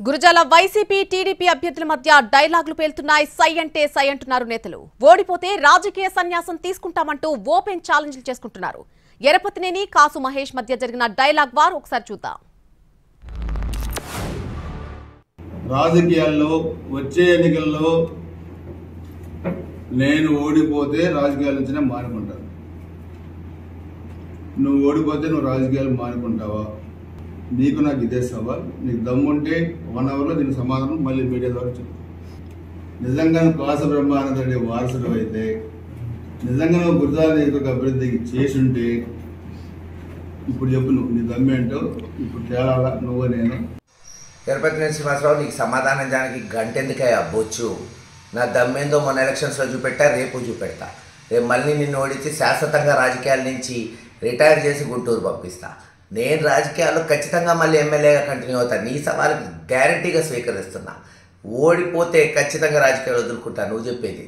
Gurazala YCP TDP అభ్యర్థుల మధ్య డైలాగులు పేలుతున్నాయి. సై అంటే సై అంటున్నారు నేతలు. ఓడిపోతే రాజకీయ సన్యాసం తీసుకుంటామంటూ ఓపెన్ ఛాలెంజ్లు చేసుకుంటున్నారు. ఎరపతినేని కాసు మహేష్ మధ్య జరిగిన డైలాగ్ వార్ ఒకసారి చూద్దాం. రాజకీయాల్లో వచ్చే ఎన్నికల్లో నేను ఓడిపోతే రాజకీయాల నుంచి మానుకుంటాను. నువ్వు ఓడిపోతే నువ్వు రాజకీయాలు మానుకుంటావా? నీకు నాకు ఇదే సవాల్. నీకు దమ్ముంటే 1 అవర్లో దీనికి సమాధానం మళ్ళీ మీడియా ద్వారా చెప్పు. నిజంగా నువ్వు కాసు బ్రహ్మానంద రెడ్డి వారసుడు అయితే, నిజంగా నువ్వు గురజాల నియోజకవర్గ అభివృద్ధికి చేసుంటే ఇప్పుడు చెప్పు, నువ్వు నీ దమ్మేంటో ఇప్పుడు తేలాలా నువ్వు నేను. తిరుపతి శ్రీనివాసరావు, నీకు సమాధానం దానికి గంటెందుకయ్యా బొచ్చు? నా దమ్మేందో మొన్న ఎలక్షన్స్లో చూపెట్టా, రేపు చూపెడతా. రేపు మళ్ళీ నిన్ను ఓడించి శాశ్వతంగా రాజకీయాల నుంచి రిటైర్ చేసి గుంటూరు పంపిస్తా. నేను రాజకీయాల్లో ఖచ్చితంగా మళ్ళీ ఎమ్మెల్యేగా కంటిన్యూ అవుతాను. నీ సవాలుకి గ్యారంటీగా స్వీకరిస్తున్నా. ఓడిపోతే ఖచ్చితంగా రాజకీయాలు వదులుకుంటా. నువ్వు చెప్పేది